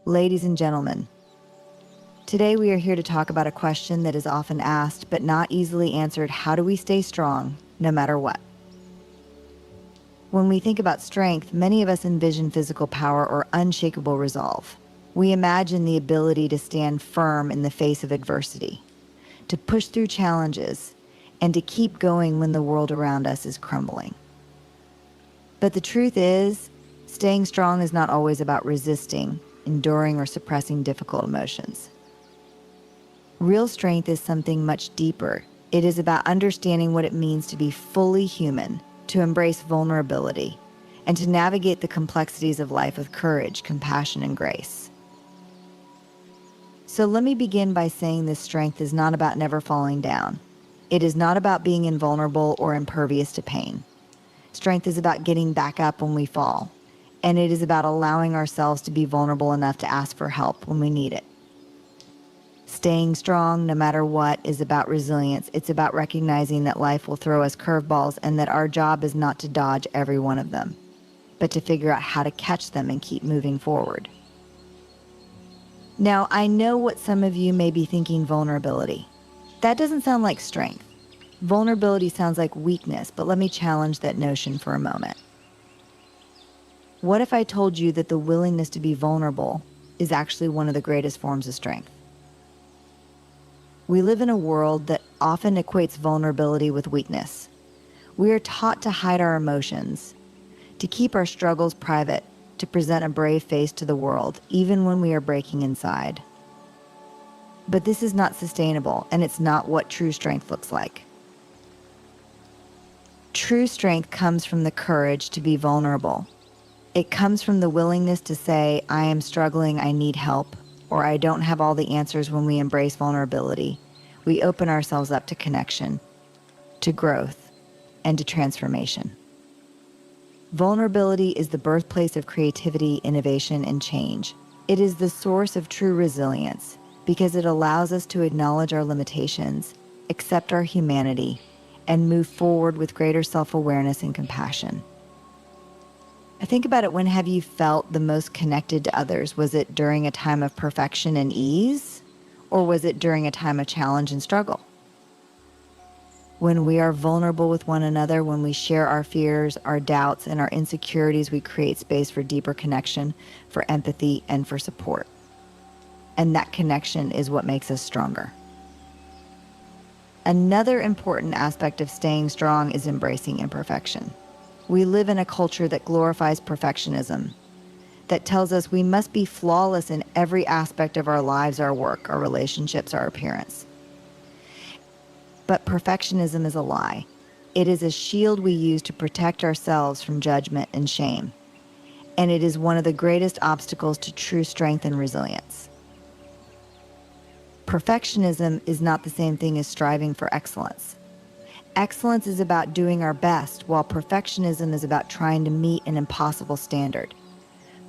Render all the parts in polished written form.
Ladies and gentlemen, today we are here to talk about a question that is often asked but not easily answered. How do we stay strong no matter what? When we think about strength, many of us envision physical power or unshakable resolve. We imagine the ability to stand firm in the face of adversity, to push through challenges, and to keep going when the world around us is crumbling. But the truth is, staying strong is not always about resisting, enduring, or suppressing difficult emotions. Real strength is something much deeper. It is about understanding what it means to be fully human, to embrace vulnerability, and to navigate the complexities of life with courage, compassion, and grace. So let me begin by saying this strength is not about never falling down. It is not about being invulnerable or impervious to pain. Strength is about getting back up when we fall, and it is about allowing ourselves to be vulnerable enough to ask for help when we need it. Staying strong, no matter what, is about resilience. It's about recognizing that life will throw us curveballs and that our job is not to dodge every one of them, but to figure out how to catch them and keep moving forward. Now, I know what some of you may be thinking: vulnerability. That doesn't sound like strength. Vulnerability sounds like weakness, but let me challenge that notion for a moment. What if I told you that the willingness to be vulnerable is actually one of the greatest forms of strength? We live in a world that often equates vulnerability with weakness. We are taught to hide our emotions, to keep our struggles private, to present a brave face to the world, even when we are breaking inside. But this is not sustainable, and it's not what true strength looks like. True strength comes from the courage to be vulnerable. It comes from the willingness to say, I am struggling, I need help, or I don't have all the answers. When we embrace vulnerability, we open ourselves up to connection, to growth, and to transformation. Vulnerability is the birthplace of creativity, innovation, and change. It is the source of true resilience because it allows us to acknowledge our limitations, accept our humanity, and move forward with greater self-awareness and compassion. I think about it: when have you felt the most connected to others? Was it during a time of perfection and ease, or was it during a time of challenge and struggle? When we are vulnerable with one another, when we share our fears, our doubts, and our insecurities, we create space for deeper connection, for empathy, and for support. And that connection is what makes us stronger. Another important aspect of staying strong is embracing imperfection. We live in a culture that glorifies perfectionism, that tells us we must be flawless in every aspect of our lives, our work, our relationships, our appearance. But perfectionism is a lie. It is a shield we use to protect ourselves from judgment and shame, and it is one of the greatest obstacles to true strength and resilience. Perfectionism is not the same thing as striving for excellence. Excellence is about doing our best, while perfectionism is about trying to meet an impossible standard.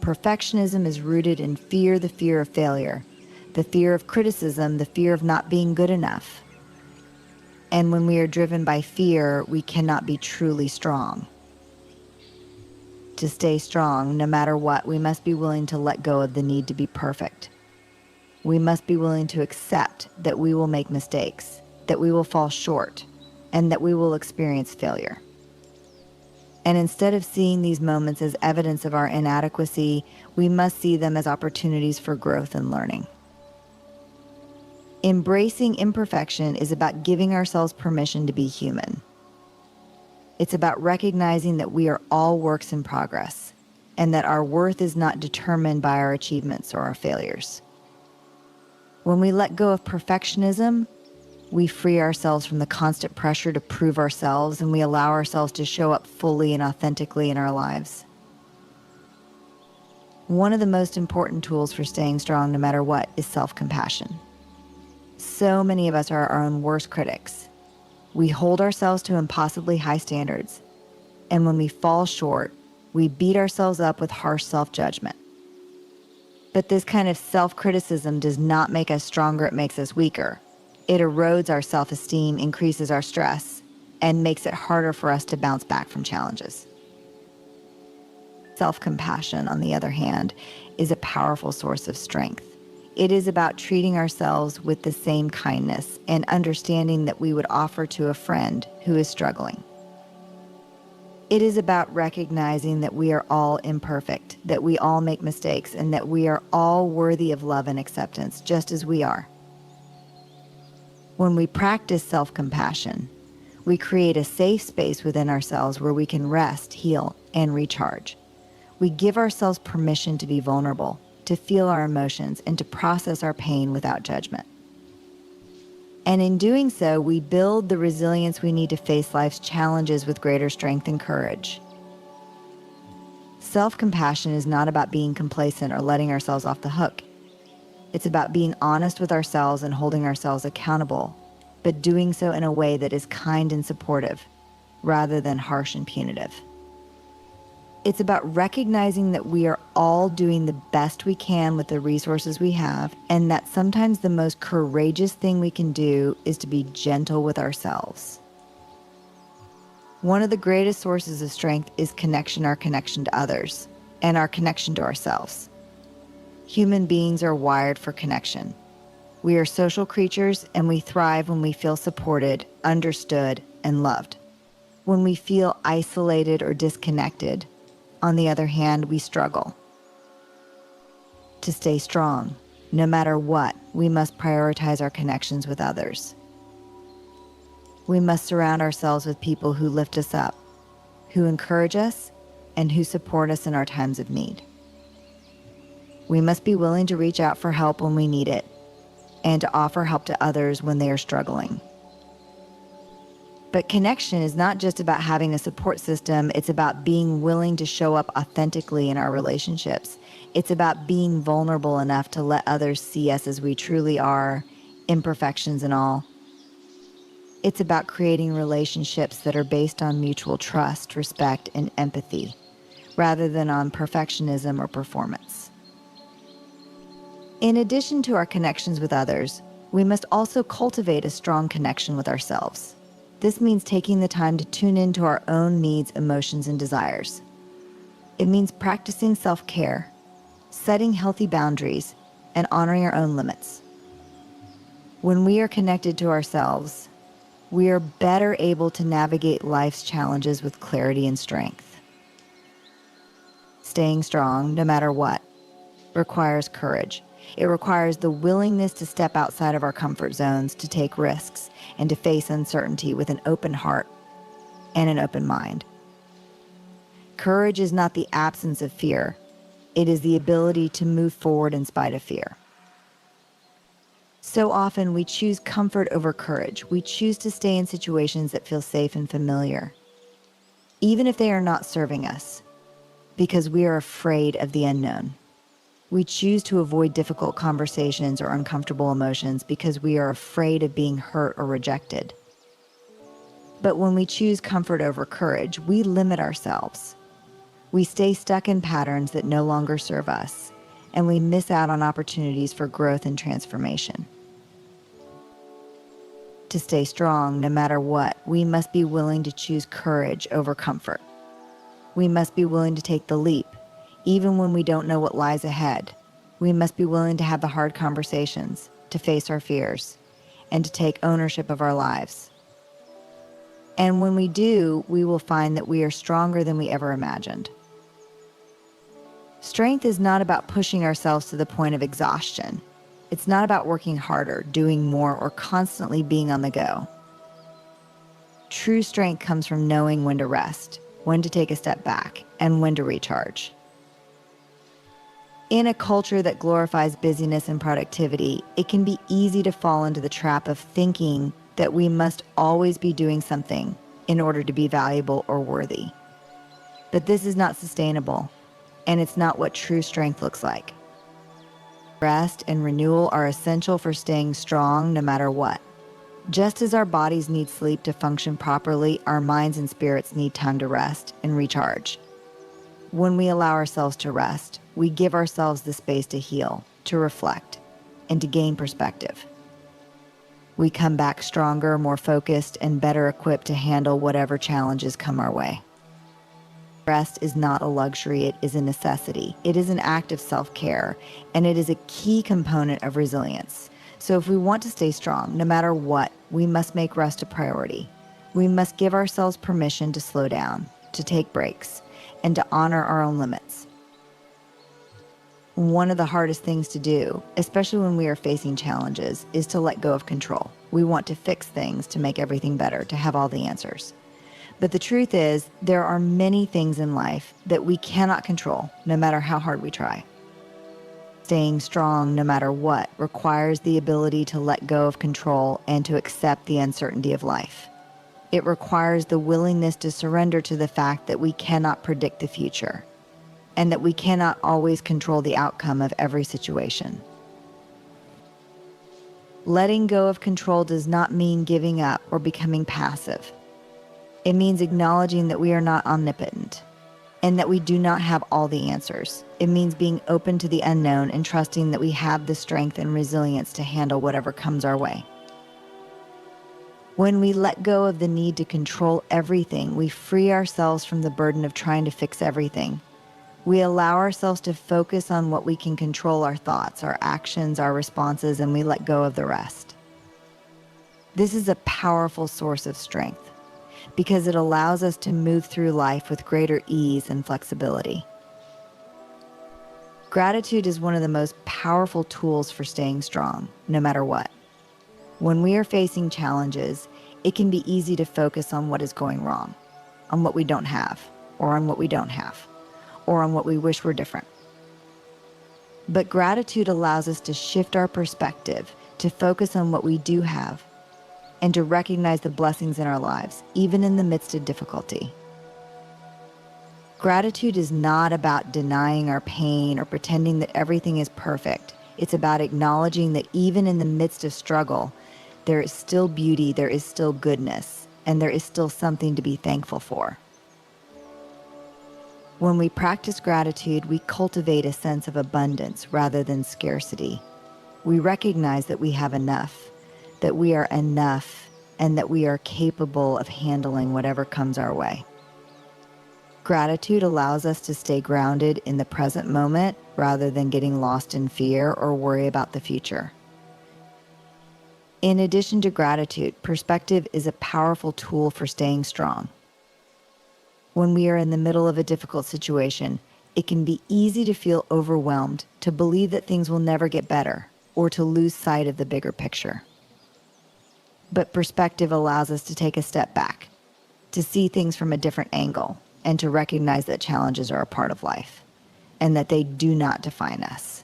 Perfectionism is rooted in fear, the fear of failure, the fear of criticism, the fear of not being good enough. And when we are driven by fear, we cannot be truly strong. To stay strong, no matter what, we must be willing to let go of the need to be perfect. We must be willing to accept that we will make mistakes, that we will fall short, and that we will experience failure. And instead of seeing these moments as evidence of our inadequacy, we must see them as opportunities for growth and learning. Embracing imperfection is about giving ourselves permission to be human. It's about recognizing that we are all works in progress, and that our worth is not determined by our achievements or our failures. When we let go of perfectionism, we free ourselves from the constant pressure to prove ourselves, and we allow ourselves to show up fully and authentically in our lives. One of the most important tools for staying strong no matter what is self-compassion. So many of us are our own worst critics. We hold ourselves to impossibly high standards, and when we fall short, we beat ourselves up with harsh self-judgment. But this kind of self-criticism does not make us stronger, it makes us weaker. It erodes our self-esteem, increases our stress, and makes it harder for us to bounce back from challenges. Self-compassion, on the other hand, is a powerful source of strength. It is about treating ourselves with the same kindness and understanding that we would offer to a friend who is struggling. It is about recognizing that we are all imperfect, that we all make mistakes, and that we are all worthy of love and acceptance, just as we are. When we practice self-compassion, we create a safe space within ourselves where we can rest, heal, and recharge. We give ourselves permission to be vulnerable, to feel our emotions, and to process our pain without judgment. And in doing so, we build the resilience we need to face life's challenges with greater strength and courage. Self-compassion is not about being complacent or letting ourselves off the hook. It's about being honest with ourselves and holding ourselves accountable, but doing so in a way that is kind and supportive, rather than harsh and punitive. It's about recognizing that we are all doing the best we can with the resources we have, and that sometimes the most courageous thing we can do is to be gentle with ourselves. One of the greatest sources of strength is connection, our connection to others, and our connection to ourselves. Human beings are wired for connection. We are social creatures, and we thrive when we feel supported, understood, and loved. When we feel isolated or disconnected, on the other hand, we struggle. To stay strong, no matter what, we must prioritize our connections with others. We must surround ourselves with people who lift us up, who encourage us, and who support us in our times of need. We must be willing to reach out for help when we need it, and to offer help to others when they are struggling. But connection is not just about having a support system, it's about being willing to show up authentically in our relationships. It's about being vulnerable enough to let others see us as we truly are, imperfections and all. It's about creating relationships that are based on mutual trust, respect, and empathy, rather than on perfectionism or performance. In addition to our connections with others, we must also cultivate a strong connection with ourselves. This means taking the time to tune into our own needs, emotions, and desires. It means practicing self-care, setting healthy boundaries, and honoring our own limits. When we are connected to ourselves, we are better able to navigate life's challenges with clarity and strength. Staying strong, no matter what, requires courage. It requires the willingness to step outside of our comfort zones, to take risks, and to face uncertainty with an open heart and an open mind. Courage is not the absence of fear. It is the ability to move forward in spite of fear. So often we choose comfort over courage. We choose to stay in situations that feel safe and familiar, even if they are not serving us, because we are afraid of the unknown. We choose to avoid difficult conversations or uncomfortable emotions because we are afraid of being hurt or rejected. But when we choose comfort over courage, we limit ourselves. We stay stuck in patterns that no longer serve us, and we miss out on opportunities for growth and transformation. To stay strong, no matter what, we must be willing to choose courage over comfort. We must be willing to take the leap, even when we don't know what lies ahead. We must be willing to have the hard conversations, to face our fears, and to take ownership of our lives. And when we do, we will find that we are stronger than we ever imagined. Strength is not about pushing ourselves to the point of exhaustion. It's not about working harder, doing more, or constantly being on the go. True strength comes from knowing when to rest, when to take a step back, and when to recharge. In a culture that glorifies busyness and productivity, it can be easy to fall into the trap of thinking that we must always be doing something in order to be valuable or worthy. But this is not sustainable, and it's not what true strength looks like. Rest and renewal are essential for staying strong no matter what. Just as our bodies need sleep to function properly, our minds and spirits need time to rest and recharge. When we allow ourselves to rest, we give ourselves the space to heal, to reflect, and to gain perspective. We come back stronger, more focused, and better equipped to handle whatever challenges come our way. Rest is not a luxury, it is a necessity. It is an act of self-care, and it is a key component of resilience. So if we want to stay strong, no matter what, we must make rest a priority. We must give ourselves permission to slow down, to take breaks, and to honor our own limits. One of the hardest things to do, especially when we are facing challenges, is to let go of control. We want to fix things, to make everything better, to have all the answers. But the truth is, there are many things in life that we cannot control, no matter how hard we try. Staying strong, no matter what, requires the ability to let go of control and to accept the uncertainty of life. It requires the willingness to surrender to the fact that we cannot predict the future, and that we cannot always control the outcome of every situation. Letting go of control does not mean giving up or becoming passive. It means acknowledging that we are not omnipotent and that we do not have all the answers. It means being open to the unknown and trusting that we have the strength and resilience to handle whatever comes our way. When we let go of the need to control everything, we free ourselves from the burden of trying to fix everything. We allow ourselves to focus on what we can control: our thoughts, our actions, our responses, and we let go of the rest. This is a powerful source of strength because it allows us to move through life with greater ease and flexibility. Gratitude is one of the most powerful tools for staying strong, no matter what. When we are facing challenges, it can be easy to focus on what is going wrong, on what we don't have, or on what we don't have, or on what we wish were different. But gratitude allows us to shift our perspective, to focus on what we do have, and to recognize the blessings in our lives, even in the midst of difficulty. Gratitude is not about denying our pain or pretending that everything is perfect. It's about acknowledging that even in the midst of struggle, there is still beauty, there is still goodness, and there is still something to be thankful for. When we practice gratitude, we cultivate a sense of abundance rather than scarcity. We recognize that we have enough, that we are enough, and that we are capable of handling whatever comes our way. Gratitude allows us to stay grounded in the present moment rather than getting lost in fear or worry about the future. In addition to gratitude, perspective is a powerful tool for staying strong. When we are in the middle of a difficult situation, it can be easy to feel overwhelmed, to believe that things will never get better, or to lose sight of the bigger picture. But perspective allows us to take a step back, to see things from a different angle, and to recognize that challenges are a part of life, and that they do not define us.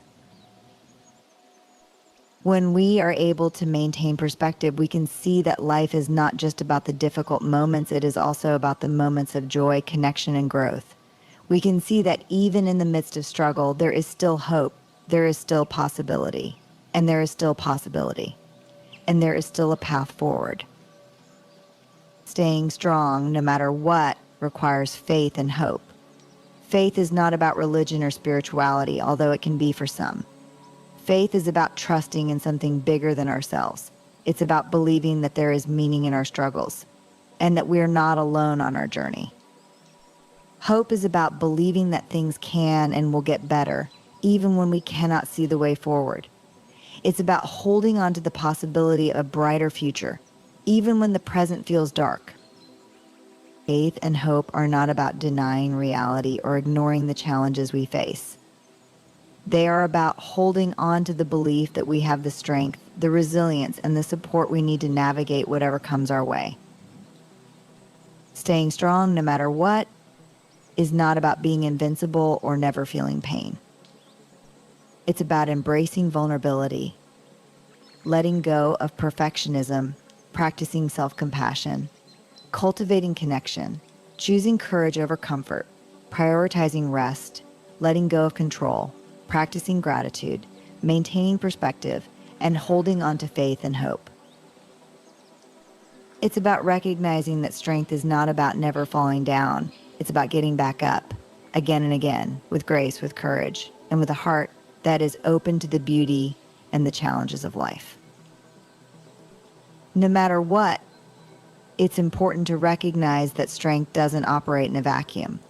When we are able to maintain perspective, we can see that life is not just about the difficult moments, it is also about the moments of joy, connection, and growth. We can see that even in the midst of struggle, there is still hope, there is still possibility, and there is still possibility, and there is still a path forward. Staying strong, no matter what, requires faith and hope. Faith is not about religion or spirituality, although it can be for some. Faith is about trusting in something bigger than ourselves. It's about believing that there is meaning in our struggles and that we are not alone on our journey. Hope is about believing that things can and will get better, even when we cannot see the way forward. It's about holding on to the possibility of a brighter future, even when the present feels dark. Faith and hope are not about denying reality or ignoring the challenges we face. They are about holding on to the belief that we have the strength, the resilience, and the support we need to navigate whatever comes our way. Staying strong, no matter what, is not about being invincible or never feeling pain. It's about embracing vulnerability, letting go of perfectionism, practicing self-compassion, cultivating connection, choosing courage over comfort, prioritizing rest, letting go of control, practicing gratitude, maintaining perspective, and holding on to faith and hope. It's about recognizing that strength is not about never falling down. It's about getting back up again and again with grace, with courage, and with a heart that is open to the beauty and the challenges of life. No matter what, it's important to recognize that strength doesn't operate in a vacuum.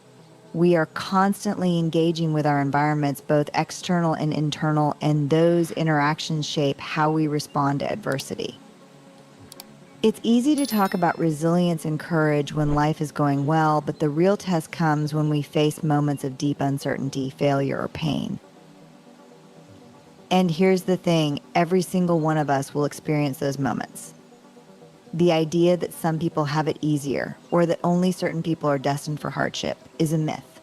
We are constantly engaging with our environments, both external and internal, and those interactions shape how we respond to adversity. It's easy to talk about resilience and courage when life is going well, but the real test comes when we face moments of deep uncertainty, failure, or pain. And here's the thing, every single one of us will experience those moments. The idea that some people have it easier, or that only certain people are destined for hardship, is a myth.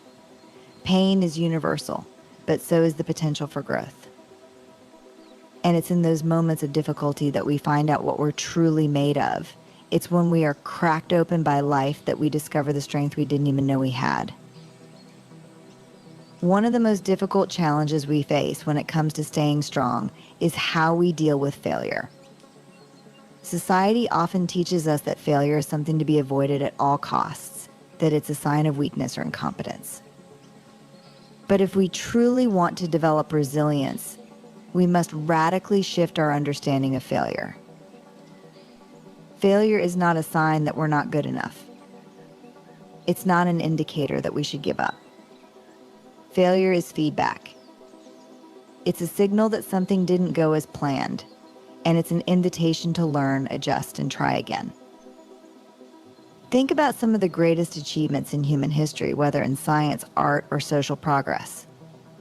Pain is universal, but so is the potential for growth. And it's in those moments of difficulty that we find out what we're truly made of. It's when we are cracked open by life that we discover the strength we didn't even know we had. One of the most difficult challenges we face when it comes to staying strong is how we deal with failure. Society often teaches us that failure is something to be avoided at all costs, that it's a sign of weakness or incompetence. But if we truly want to develop resilience, we must radically shift our understanding of failure. Failure is not a sign that we're not good enough. It's not an indicator that we should give up. Failure is feedback. It's a signal that something didn't go as planned, and it's an invitation to learn, adjust, and try again. Think about some of the greatest achievements in human history, whether in science, art, or social progress.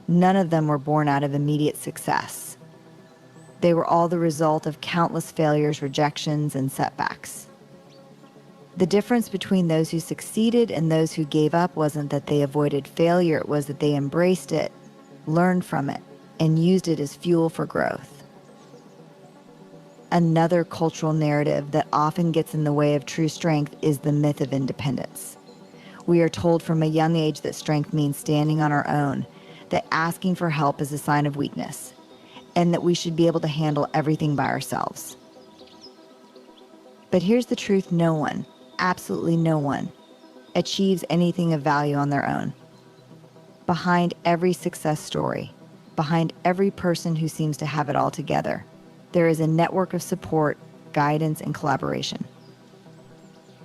None of them were born out of immediate success. They were all the result of countless failures, rejections, and setbacks. The difference between those who succeeded and those who gave up wasn't that they avoided failure, it was that they embraced it, learned from it, and used it as fuel for growth. Another cultural narrative that often gets in the way of true strength is the myth of independence. We are told from a young age that strength means standing on our own, that asking for help is a sign of weakness, and that we should be able to handle everything by ourselves. But here's the truth, no one, absolutely no one, achieves anything of value on their own. Behind every success story, behind every person who seems to have it all together, there is a network of support, guidance, and collaboration.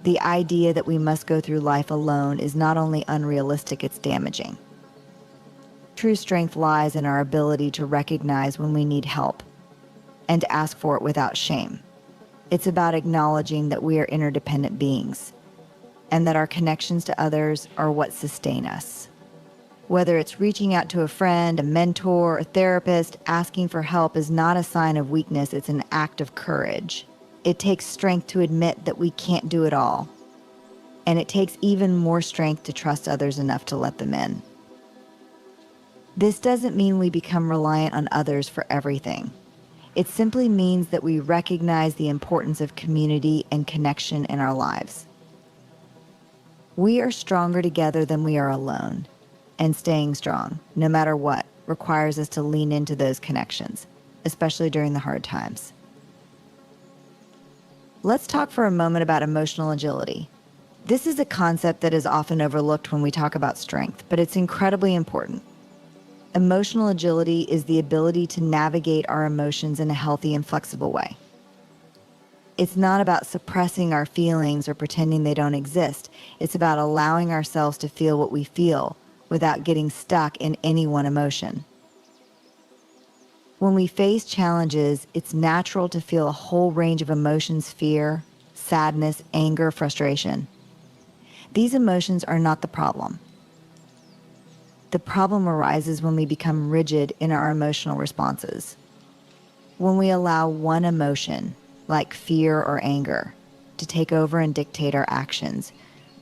The idea that we must go through life alone is not only unrealistic, it's damaging. True strength lies in our ability to recognize when we need help and to ask for it without shame. It's about acknowledging that we are interdependent beings and that our connections to others are what sustain us. Whether it's reaching out to a friend, a mentor, a therapist, asking for help is not a sign of weakness, it's an act of courage. It takes strength to admit that we can't do it all. And it takes even more strength to trust others enough to let them in. This doesn't mean we become reliant on others for everything. It simply means that we recognize the importance of community and connection in our lives. We are stronger together than we are alone, and staying strong, no matter what, requires us to lean into those connections, especially during the hard times. Let's talk for a moment about emotional agility. This is a concept that is often overlooked when we talk about strength, but it's incredibly important. Emotional agility is the ability to navigate our emotions in a healthy and flexible way. It's not about suppressing our feelings or pretending they don't exist. It's about allowing ourselves to feel what we feel without getting stuck in any one emotion. When we face challenges, it's natural to feel a whole range of emotions: fear, sadness, anger, frustration. These emotions are not the problem. The problem arises when we become rigid in our emotional responses. When we allow one emotion, like fear or anger, to take over and dictate our actions,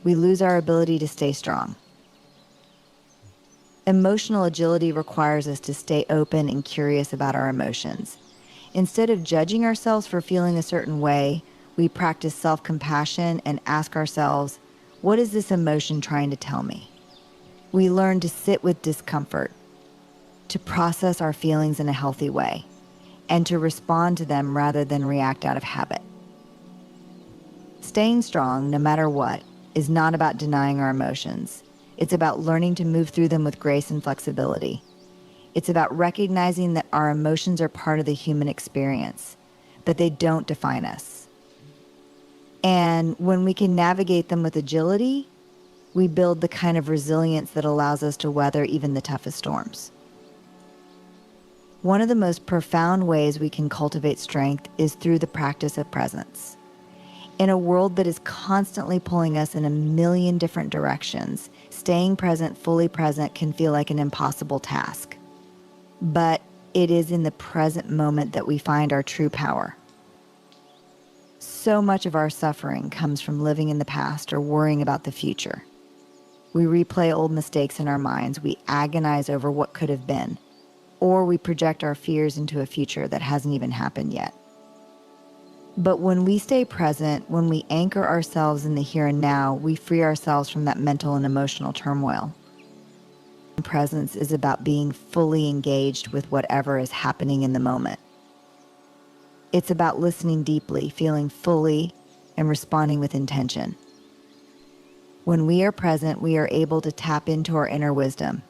we lose our ability to stay strong. Emotional agility requires us to stay open and curious about our emotions. Instead of judging ourselves for feeling a certain way, we practice self-compassion and ask ourselves, what is this emotion trying to tell me? We learn to sit with discomfort, to process our feelings in a healthy way, and to respond to them rather than react out of habit. Staying strong, no matter what, is not about denying our emotions. It's about learning to move through them with grace and flexibility. It's about recognizing that our emotions are part of the human experience, but they don't define us. And when we can navigate them with agility, We build the kind of resilience that allows us to weather even the toughest storms. One of the most profound ways we can cultivate strength is through the practice of presence. In a world that is constantly pulling us in a million different directions, staying present, fully present, can feel like an impossible task. But it is in the present moment that we find our true power. So much of our suffering comes from living in the past or worrying about the future. We replay old mistakes in our minds, we agonize over what could have been, or we project our fears into a future that hasn't even happened yet. But when we stay present, when we anchor ourselves in the here and now, we free ourselves from that mental and emotional turmoil. Presence is about being fully engaged with whatever is happening in the moment. It's about listening deeply, feeling fully, and responding with intention. When we are present, we are able to tap into our inner wisdom,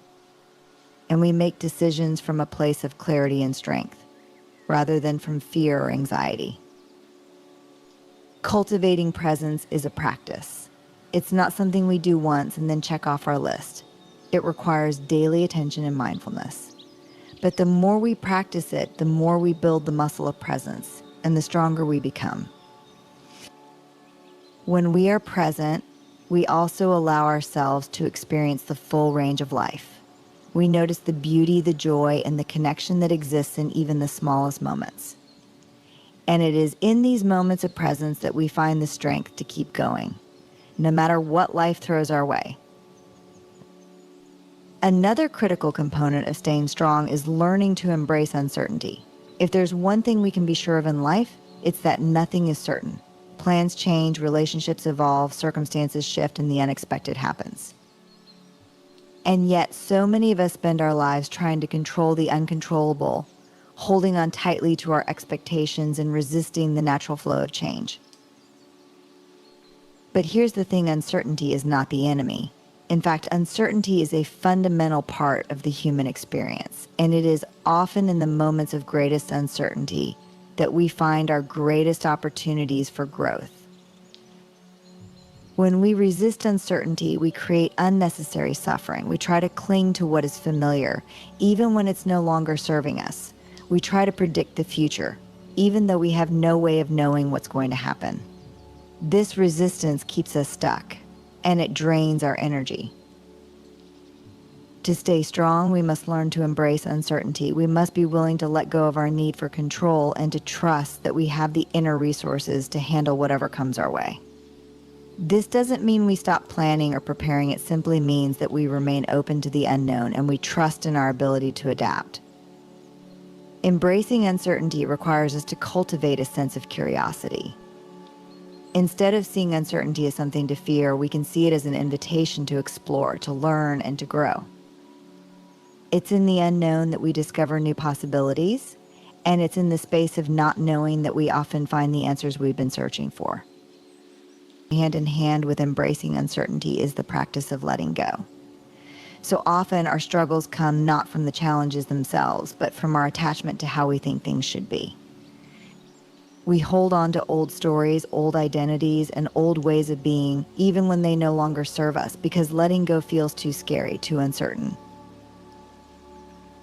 and we make decisions from a place of clarity and strength, rather than from fear or anxiety. Cultivating presence is a practice. It's not something we do once and then check off our list. It requires daily attention and mindfulness. But the more we practice it, the more we build the muscle of presence, and the stronger we become. When we are present, we also allow ourselves to experience the full range of life. We notice the beauty, the joy, and the connection that exists in even the smallest moments. And it is in these moments of presence that we find the strength to keep going, no matter what life throws our way. Another critical component of staying strong is learning to embrace uncertainty. If there's one thing we can be sure of in life, it's that nothing is certain. Plans change, relationships evolve, circumstances shift, and the unexpected happens. And yet, so many of us spend our lives trying to control the uncontrollable, holding on tightly to our expectations and resisting the natural flow of change. But here's the thing, uncertainty is not the enemy. In fact, uncertainty is a fundamental part of the human experience, and it is often in the moments of greatest uncertainty that we find our greatest opportunities for growth. When we resist uncertainty, we create unnecessary suffering. We try to cling to what is familiar, even when it's no longer serving us. We try to predict the future, even though we have no way of knowing what's going to happen. This resistance keeps us stuck, and it drains our energy. To stay strong, we must learn to embrace uncertainty. We must be willing to let go of our need for control and to trust that we have the inner resources to handle whatever comes our way. This doesn't mean we stop planning or preparing. It simply means that we remain open to the unknown and we trust in our ability to adapt. Embracing uncertainty requires us to cultivate a sense of curiosity. Instead of seeing uncertainty as something to fear, we can see it as an invitation to explore, to learn, and to grow. It's in the unknown that we discover new possibilities, and it's in the space of not knowing that we often find the answers we've been searching for. Hand in hand with embracing uncertainty is the practice of letting go. So often our struggles come not from the challenges themselves, but from our attachment to how we think things should be. We hold on to old stories, old identities, and old ways of being, even when they no longer serve us, because letting go feels too scary, too uncertain.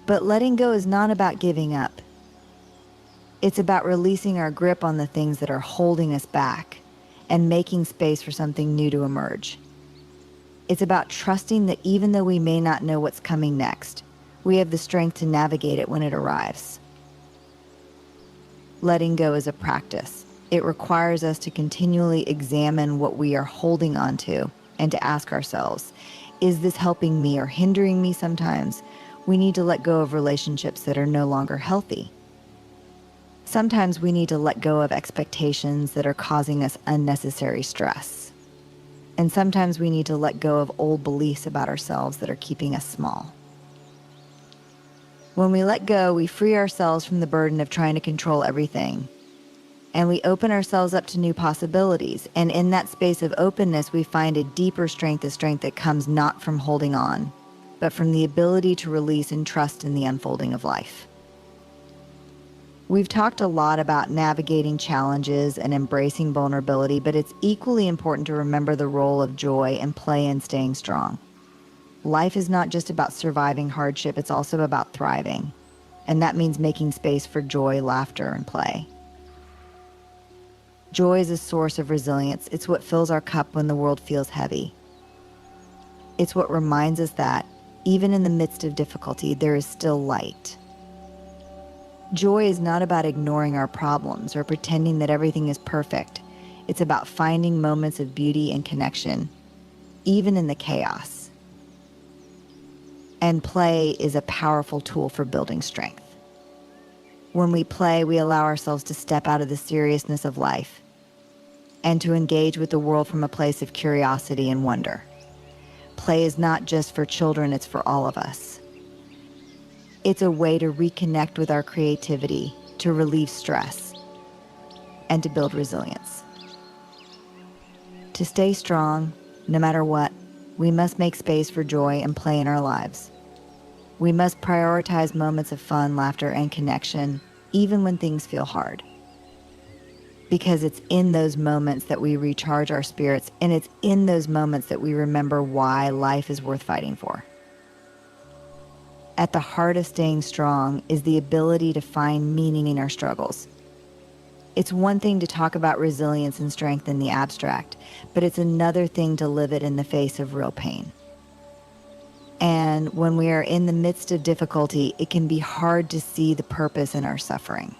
But letting go is not about giving up. It's about releasing our grip on the things that are holding us back and making space for something new to emerge. It's about trusting that even though we may not know what's coming next, we have the strength to navigate it when it arrives. Letting go is a practice. It requires us to continually examine what we are holding on to and to ask ourselves, is this helping me or hindering me sometimes? We need to let go of relationships that are no longer healthy. Sometimes we need to let go of expectations that are causing us unnecessary stress. And sometimes we need to let go of old beliefs about ourselves that are keeping us small. When we let go, we free ourselves from the burden of trying to control everything. And we open ourselves up to new possibilities. And in that space of openness, we find a deeper strength, a strength that comes not from holding on, but from the ability to release and trust in the unfolding of life. We've talked a lot about navigating challenges and embracing vulnerability, but it's equally important to remember the role of joy and play in staying strong. Life is not just about surviving hardship, it's also about thriving. And that means making space for joy, laughter, and play. Joy is a source of resilience. It's what fills our cup when the world feels heavy. It's what reminds us that, even in the midst of difficulty, there is still light. Joy is not about ignoring our problems or pretending that everything is perfect. It's about finding moments of beauty and connection, even in the chaos. And play is a powerful tool for building strength. When we play, we allow ourselves to step out of the seriousness of life and to engage with the world from a place of curiosity and wonder. Play is not just for children, it's for all of us. It's a way to reconnect with our creativity, to relieve stress, and to build resilience. To stay strong, no matter what, we must make space for joy and play in our lives. We must prioritize moments of fun, laughter, and connection, even when things feel hard. Because it's in those moments that we recharge our spirits, and it's in those moments that we remember why life is worth fighting for. At the heart of staying strong is the ability to find meaning in our struggles. It's one thing to talk about resilience and strength in the abstract, but it's another thing to live it in the face of real pain. And when we are in the midst of difficulty, it can be hard to see the purpose in our suffering.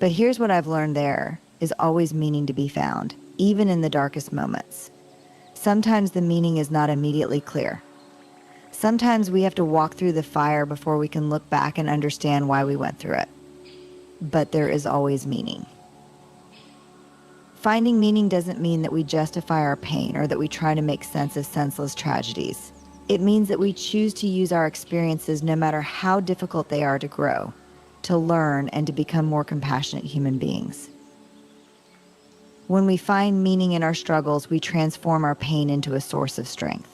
But here's what I've learned: there is always meaning to be found, even in the darkest moments. Sometimes the meaning is not immediately clear. Sometimes we have to walk through the fire before we can look back and understand why we went through it. But there is always meaning. Finding meaning doesn't mean that we justify our pain or that we try to make sense of senseless tragedies. It means that we choose to use our experiences, no matter how difficult they are, to grow, to learn, and to become more compassionate human beings. When we find meaning in our struggles, we transform our pain into a source of strength.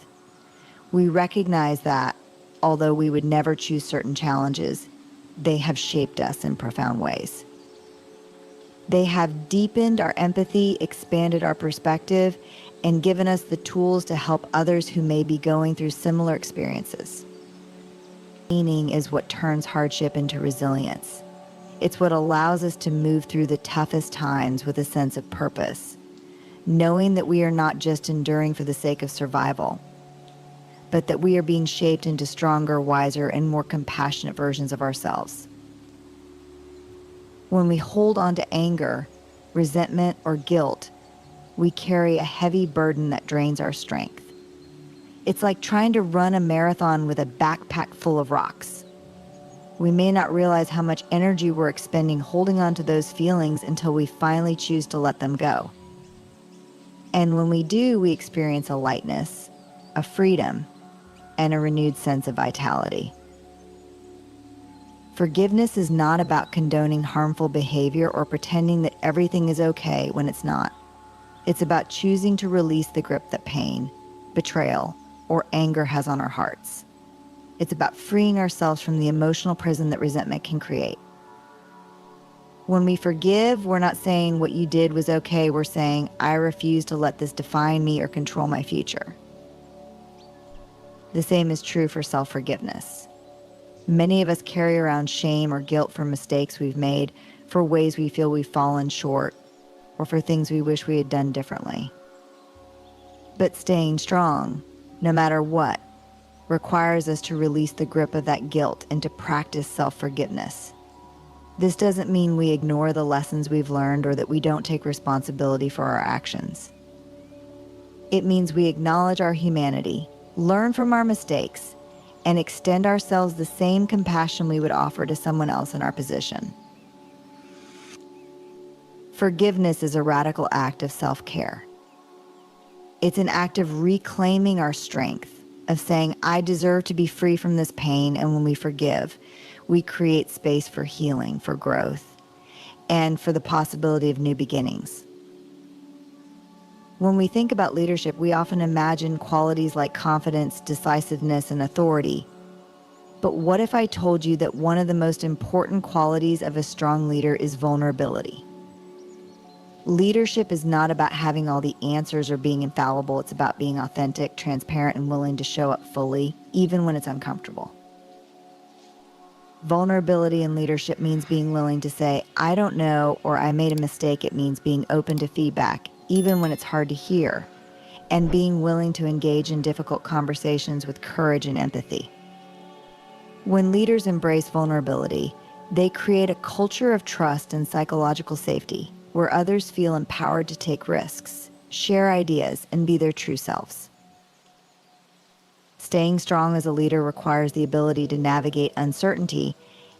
We recognize that, although we would never choose certain challenges, they have shaped us in profound ways. They have deepened our empathy, expanded our perspective, and given us the tools to help others who may be going through similar experiences. Meaning is what turns hardship into resilience. It's what allows us to move through the toughest times with a sense of purpose, knowing that we are not just enduring for the sake of survival, but that we are being shaped into stronger, wiser, and more compassionate versions of ourselves. When we hold on to anger, resentment, or guilt, we carry a heavy burden that drains our strength. It's like trying to run a marathon with a backpack full of rocks. We may not realize how much energy we're expending holding on to those feelings until we finally choose to let them go. And when we do, we experience a lightness, a freedom, and a renewed sense of vitality. Forgiveness is not about condoning harmful behavior or pretending that everything is okay when it's not. It's about choosing to release the grip that pain, betrayal, or anger has on our hearts. It's about freeing ourselves from the emotional prison that resentment can create. When we forgive, we're not saying what you did was okay. We're saying, I refuse to let this define me or control my future. The same is true for self-forgiveness. Many of us carry around shame or guilt for mistakes we've made, for ways we feel we've fallen short, or for things we wish we had done differently. But staying strong, no matter what, requires us to release the grip of that guilt and to practice self-forgiveness. This doesn't mean we ignore the lessons we've learned or that we don't take responsibility for our actions. It means we acknowledge our humanity, learn from our mistakes, and extend ourselves the same compassion we would offer to someone else in our position. Forgiveness is a radical act of self-care. It's an act of reclaiming our strength, of saying, I deserve to be free from this pain, and when we forgive, we create space for healing, for growth, and for the possibility of new beginnings. When we think about leadership, we often imagine qualities like confidence, decisiveness, and authority. But what if I told you that one of the most important qualities of a strong leader is vulnerability? Leadership is not about having all the answers or being infallible. It's about being authentic, transparent, and willing to show up fully, even when it's uncomfortable. Vulnerability in leadership means being willing to say, I don't know, or I made a mistake. It means being open to feedback, even when it's hard to hear, and being willing to engage in difficult conversations with courage and empathy. When leaders embrace vulnerability, they create a culture of trust and psychological safety, where others feel empowered to take risks, share ideas, and be their true selves. Staying strong as a leader requires the ability to navigate uncertainty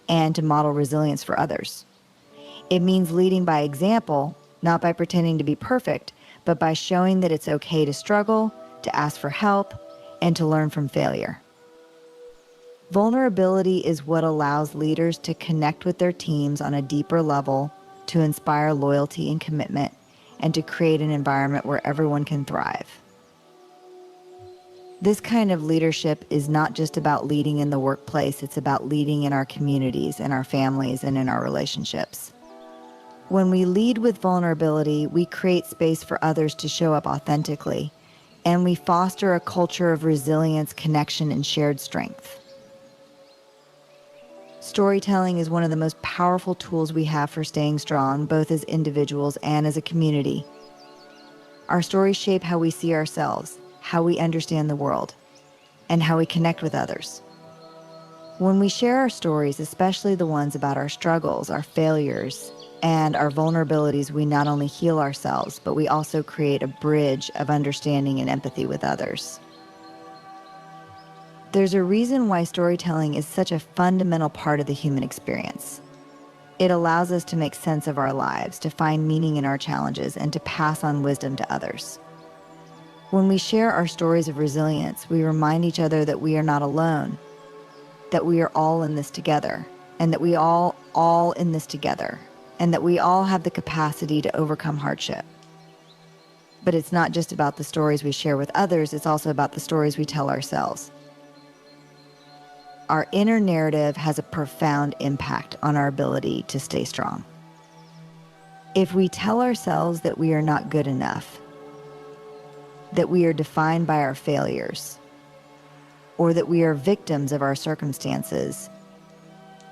and to model resilience for others. It means leading by example, not by pretending to be perfect, but by showing that it's okay to struggle, to ask for help, and to learn from failure. Vulnerability is what allows leaders to connect with their teams on a deeper level, to inspire loyalty and commitment, and to create an environment where everyone can thrive. This kind of leadership is not just about leading in the workplace, it's about leading in our communities, in our families, and in our relationships. When we lead with vulnerability, we create space for others to show up authentically, and we foster a culture of resilience, connection, and shared strength. Storytelling is one of the most powerful tools we have for staying strong, both as individuals and as a community. Our stories shape how we see ourselves, how we understand the world, and how we connect with others. When we share our stories, especially the ones about our struggles, our failures, and our vulnerabilities, we not only heal ourselves, but we also create a bridge of understanding and empathy with others. There's a reason why storytelling is such a fundamental part of the human experience. It allows us to make sense of our lives, to find meaning in our challenges, and to pass on wisdom to others. When we share our stories of resilience, we remind each other that we are not alone, that we are all in this together, and that we all in this together, and that we all have the capacity to overcome hardship. But it's not just about the stories we share with others, it's also about the stories we tell ourselves. Our inner narrative has a profound impact on our ability to stay strong. If we tell ourselves that we are not good enough, that we are defined by our failures, or that we are victims of our circumstances,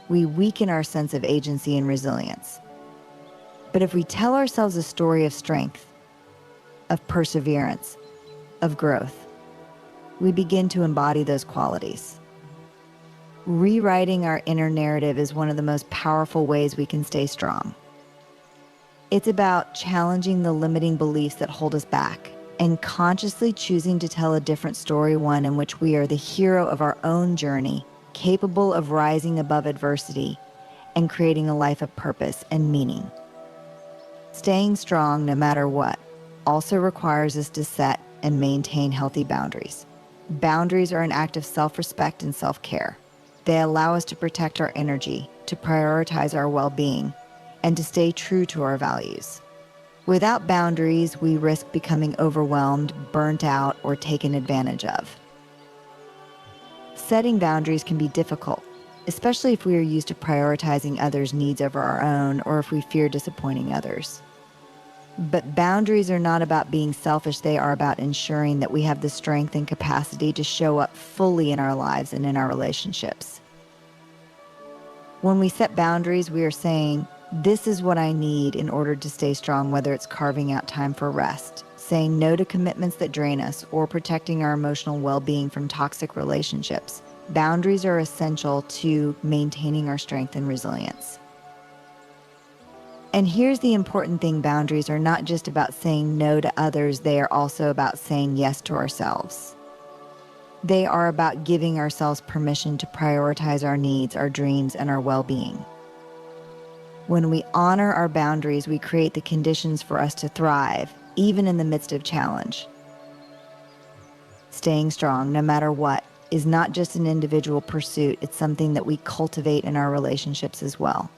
we weaken our sense of agency and resilience. But if we tell ourselves a story of strength, of perseverance, of growth, we begin to embody those qualities. Rewriting our inner narrative is one of the most powerful ways we can stay strong. It's about challenging the limiting beliefs that hold us back and consciously choosing to tell a different story, one in which we are the hero of our own journey, capable of rising above adversity and creating a life of purpose and meaning. Staying strong no matter what also requires us to set and maintain healthy boundaries. Boundaries are an act of self-respect and self-care. They allow us to protect our energy, to prioritize our well-being, and to stay true to our values. Without boundaries, we risk becoming overwhelmed, burnt out, or taken advantage of. Setting boundaries can be difficult, especially if we are used to prioritizing others' needs over our own, or if we fear disappointing others. But boundaries are not about being selfish, they are about ensuring that we have the strength and capacity to show up fully in our lives and in our relationships. When we set boundaries, we are saying, this is what I need in order to stay strong, whether it's carving out time for rest, saying no to commitments that drain us, or protecting our emotional well-being from toxic relationships. Boundaries are essential to maintaining our strength and resilience. And here's the important thing, boundaries are not just about saying no to others, they are also about saying yes to ourselves. They are about giving ourselves permission to prioritize our needs, our dreams, and our well-being. When we honor our boundaries, we create the conditions for us to thrive, even in the midst of challenge. Staying strong, no matter what, is not just an individual pursuit, it's something that we cultivate in our relationships as well.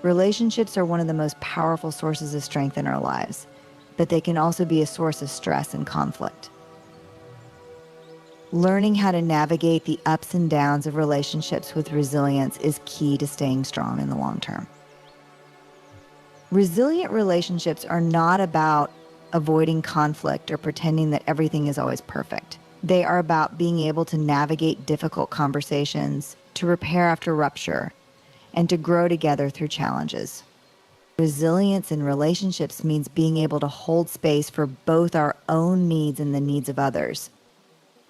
Relationships are one of the most powerful sources of strength in our lives, but they can also be a source of stress and conflict. Learning how to navigate the ups and downs of relationships with resilience is key to staying strong in the long term. Resilient relationships are not about avoiding conflict or pretending that everything is always perfect. They are about being able to navigate difficult conversations, to repair after rupture, and to grow together through challenges. Resilience in relationships means being able to hold space for both our own needs and the needs of others,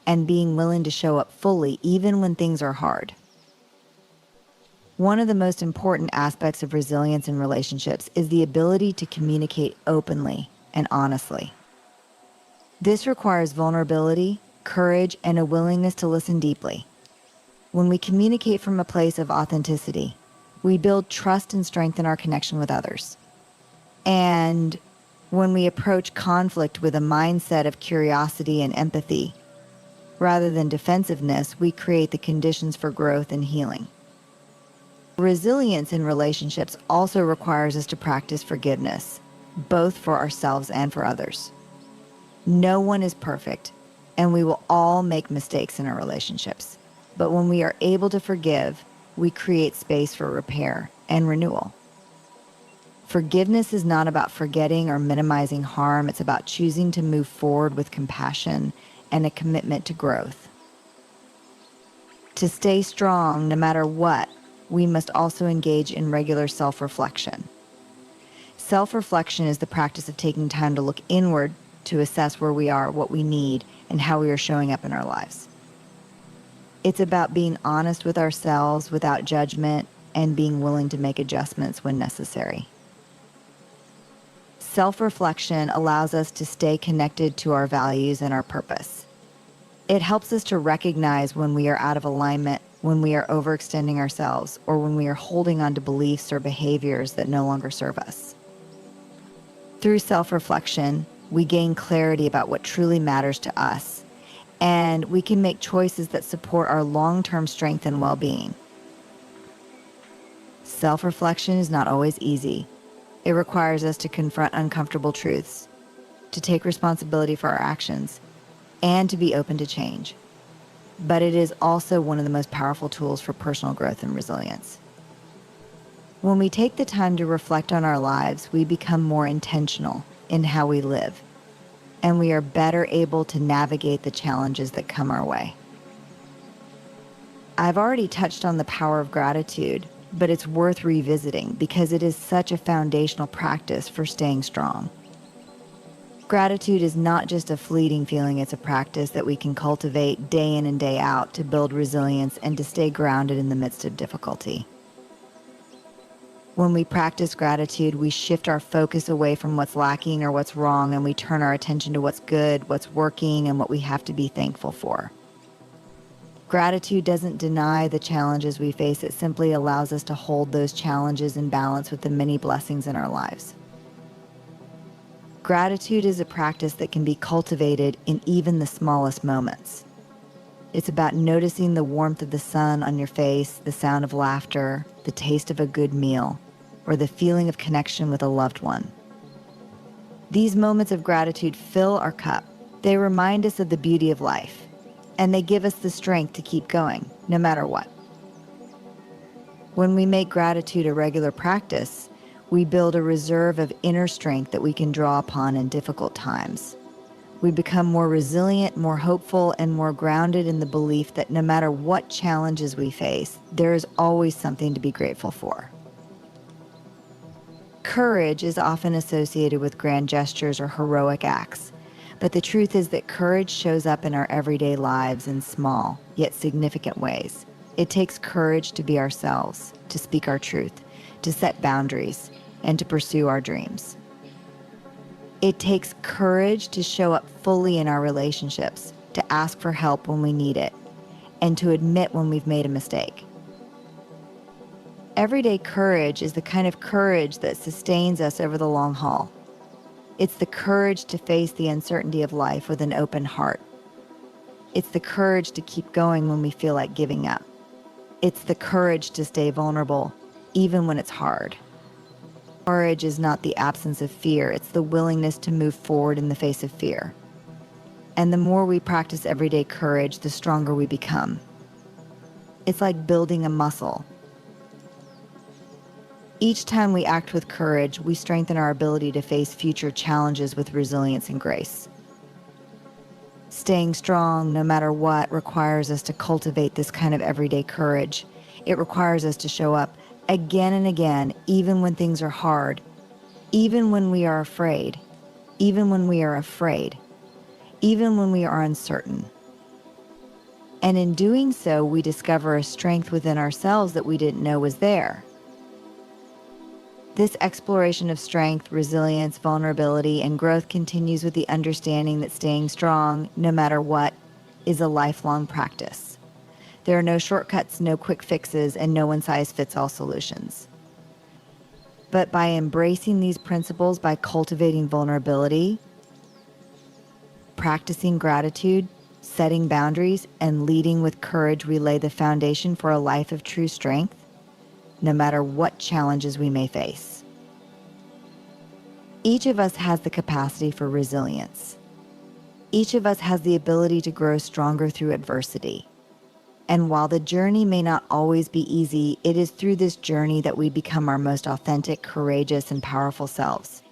and being willing to show up fully even when things are hard. One of the most important aspects of resilience in relationships is the ability to communicate openly and honestly. This requires vulnerability, courage, and a willingness to listen deeply. When we communicate from a place of authenticity, we build trust and strengthen our connection with others. And when we approach conflict with a mindset of curiosity and empathy, rather than defensiveness, we create the conditions for growth and healing. Resilience in relationships also requires us to practice forgiveness, both for ourselves and for others. No one is perfect, and we will all make mistakes in our relationships. But when we are able to forgive, we create space for repair and renewal. Forgiveness is not about forgetting or minimizing harm. It's about choosing to move forward with compassion and a commitment to growth. To stay strong, no matter what, we must also engage in regular self-reflection. Self-reflection is the practice of taking time to look inward to assess where we are, what we need, and how we are showing up in our lives. It's about being honest with ourselves without judgment and being willing to make adjustments when necessary. Self-reflection allows us to stay connected to our values and our purpose. It helps us to recognize when we are out of alignment, when we are overextending ourselves, or when we are holding on to beliefs or behaviors that no longer serve us. Through self-reflection, we gain clarity about what truly matters to us, and we can make choices that support our long-term strength and well-being. Self-reflection is not always easy. It requires us to confront uncomfortable truths, to take responsibility for our actions, and to be open to change. But it is also one of the most powerful tools for personal growth and resilience. When we take the time to reflect on our lives, we become more intentional in how we live, and we are better able to navigate the challenges that come our way. I've already touched on the power of gratitude, but it's worth revisiting because it is such a foundational practice for staying strong. Gratitude is not just a fleeting feeling, it's a practice that we can cultivate day in and day out to build resilience and to stay grounded in the midst of difficulty. When we practice gratitude, we shift our focus away from what's lacking or what's wrong, and we turn our attention to what's good, what's working, and what we have to be thankful for. Gratitude doesn't deny the challenges we face, it simply allows us to hold those challenges in balance with the many blessings in our lives. Gratitude is a practice that can be cultivated in even the smallest moments. It's about noticing the warmth of the sun on your face, the sound of laughter, the taste of a good meal, or the feeling of connection with a loved one. These moments of gratitude fill our cup. They remind us of the beauty of life, and they give us the strength to keep going, no matter what. When we make gratitude a regular practice, we build a reserve of inner strength that we can draw upon in difficult times. We become more resilient, more hopeful, and more grounded in the belief that no matter what challenges we face, there is always something to be grateful for. Courage is often associated with grand gestures or heroic acts, but the truth is that courage shows up in our everyday lives in small, yet significant ways. It takes courage to be ourselves, to speak our truth, to set boundaries, and to pursue our dreams. It takes courage to show up fully in our relationships, to ask for help when we need it, and to admit when we've made a mistake. Everyday courage is the kind of courage that sustains us over the long haul. It's the courage to face the uncertainty of life with an open heart. It's the courage to keep going when we feel like giving up. It's the courage to stay vulnerable, even when it's hard. Courage is not the absence of fear, it's the willingness to move forward in the face of fear. And the more we practice everyday courage, the stronger we become. It's like building a muscle. Each time we act with courage, we strengthen our ability to face future challenges with resilience and grace. Staying strong, no matter what, requires us to cultivate this kind of everyday courage. It requires us to show up again and again, even when things are hard, even when we are afraid, even when we are afraid, even when we are uncertain. And in doing so, we discover a strength within ourselves that we didn't know was there. This exploration of strength, resilience, vulnerability, and growth continues with the understanding that staying strong, no matter what, is a lifelong practice. There are no shortcuts, no quick fixes, and no one-size-fits-all solutions. But by embracing these principles, by cultivating vulnerability, practicing gratitude, setting boundaries, and leading with courage, we lay the foundation for a life of true strength, no matter what challenges we may face. Each of us has the capacity for resilience. Each of us has the ability to grow stronger through adversity. And while the journey may not always be easy, it is through this journey that we become our most authentic, courageous, and powerful selves.